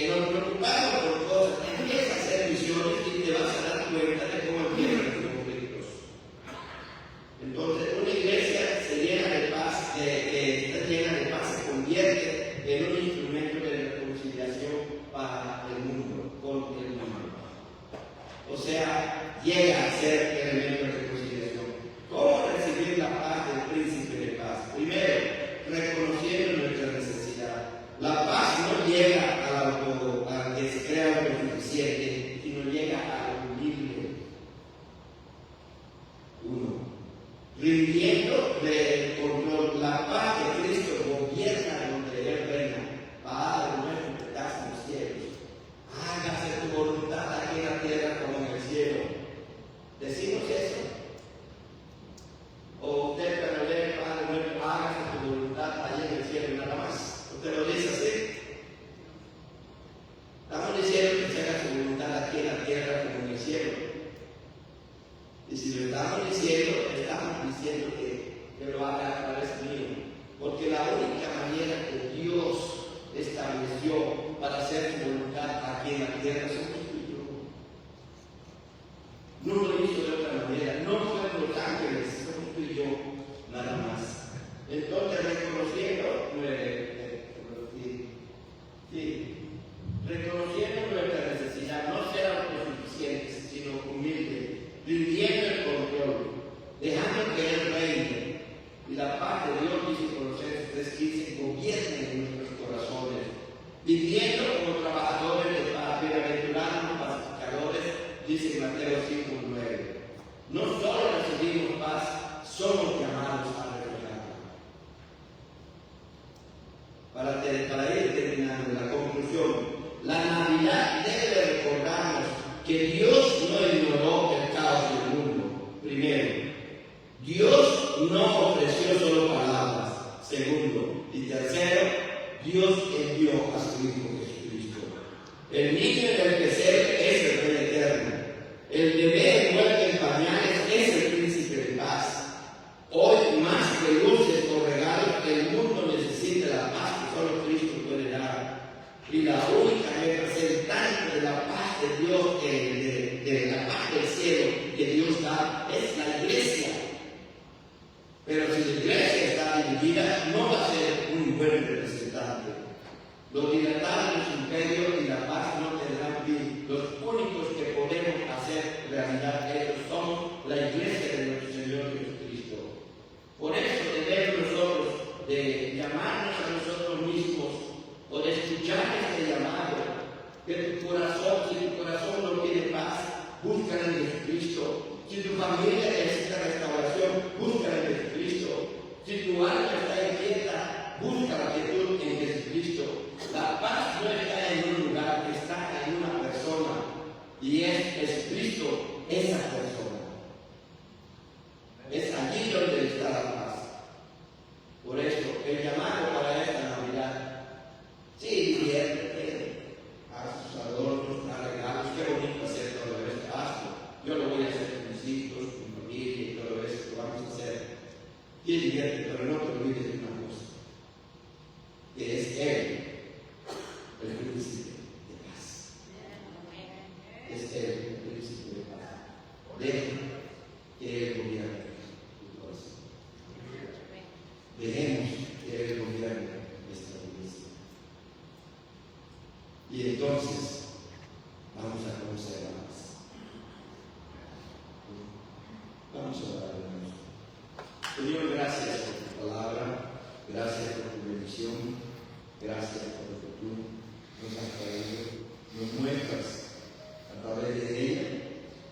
nos preocupamos por cosas. Empieza a hacer misiones y te vas a dar cuenta de cómo empiezan los conflictos. Entonces, una iglesia se llena de paz, está llena de paz, se convierte en un instrumento de reconciliación para el mundo, con el mundo. O sea, llega a ser elemento de reconciliación. ¿Cómo recibir la paz del príncipe de paz? Primero, reconociendo nuestra necesidad. La paz no llega a que se crea autosuficiente, sino llega a lo humilde. Uno, rindiendo del control. La paz de Cristo gobierna donde Él reina. Padre nuestro que estás en los cielos, hágase tu voluntad aquí en la tierra como en el cielo. ¿Decimos eso? O usted cuando lee Padre nuestro, hágase tu voluntad allí en el cielo y nada más. ¿Usted lo dice así? Estamos diciendo que se haga su voluntad aquí en la tierra como en el cielo. Y si lo estamos diciendo que lo haga a través mío. Porque la única manera que Dios estableció para hacer su voluntad aquí en la tierra somos tú y yo. No lo hizo de otra manera, no fueron los ángeles, somos tú y yo, nada más. Entonces, reconociendo nuestra necesidad, no ser autosuficientes, sino humildes, rindiendo el control, dejando que Él reine. Y la paz de Dios, dice Colosenses 3:15, gobierna en nuestros corazones, viviendo como trabajadores de paz, bienaventurados pacificadores, dice Mateo 5:9. No solo recibimos paz, somos llamados a reflejarla. Para ir terminando la conclusión, la Navidad debe recordarnos que Dios no ignoró el caos del mundo. Primero, Dios no ofreció solo palabras. Segundo y tercero, Dios envió a su Hijo Jesucristo. El niño en el pesebre es el Rey eterno. El bebé envuelto en pañales es el príncipe de paz. Hoy, más que luces o regalos, el mundo necesita la paz que solo Cristo puede dar. Y la única representante de la paz de Dios, de la paz del cielo que Dios da, es la iglesia. Pero si la iglesia está dividida, no va a ser un buen representante. Los dilatados de su imperio y la paz no tendrán fin. Los únicos que podemos hacer realidad eso somos la iglesia de nuestro Señor Jesucristo. Por eso debemos nosotros de llamarnos a nosotros mismos o de escuchar este llamado, que tu corazón, si tu corazón no tiene paz, búscala en Jesucristo. Si tu familia necesita restauración, búscala en Jesucristo. Si tu alma está inquieta, busca la quietud en Jesucristo. La paz no está en un lugar, está en una persona, y es Jesucristo esa persona. Es allí donde está la paz. Por eso, el llamado para esta Navidad, sí, diviértete, haz sus adornos, haz regalos, qué bonito hacer todo esto, haz príncipe de paz. Deja que Él gobierne tu corazón. Dejemos que Él gobierne nuestra iglesia. Y entonces vamos a conocer más. Vamos a orar, hermanos. Señor, gracias por tu palabra, gracias por tu bendición, gracias por lo que tú nos has traído, nos muestras a través de ella,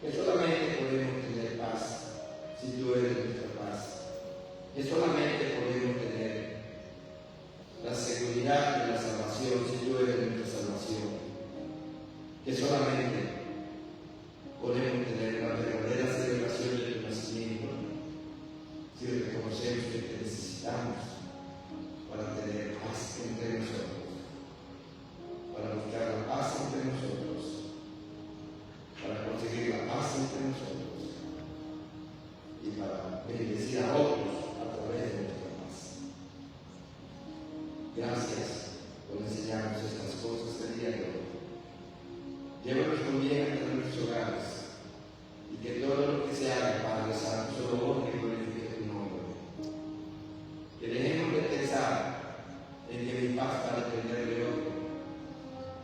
que solamente podemos tener paz si tú eres nuestra paz, que solamente podemos tener la seguridad de la salvación si tú eres nuestra salvación, que solamente podemos tener la verdadera celebración de tu nacimiento si reconocemos que te necesitamos para tener paz entre nosotros, para buscar la paz entre nosotros, para conseguir la paz entre nosotros y para bendecir a otros a través de nuestra paz. Gracias por enseñarnos estas cosas el día de hoy. Llévanos con bien hasta nuestros hogares y que todo lo que se haga, Padre Santo, solo honre y glorifique tu nombre. Que dejemos de pensar en que mi paz va a depender de otro,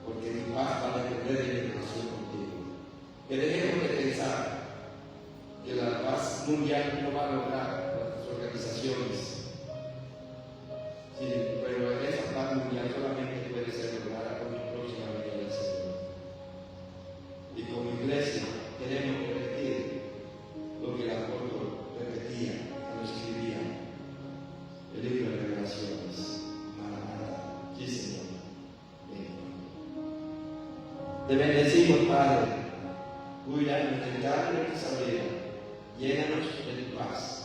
porque mi paz va a depender de mi relación contigo. Que dejemos de pensar que la paz mundial no va a lograr nuestras organizaciones, sí, pero esa paz mundial solamente puede ser lograda con tu próxima venida, Señor. Y como iglesia tenemos que repetir lo que el apóstol repetía cuando escribía el libro de Revelaciones. Maranatha, sí, Señor. Te bendecimos, Padre. Cuídanos de darnos esa vida. Llénanos de tu paz.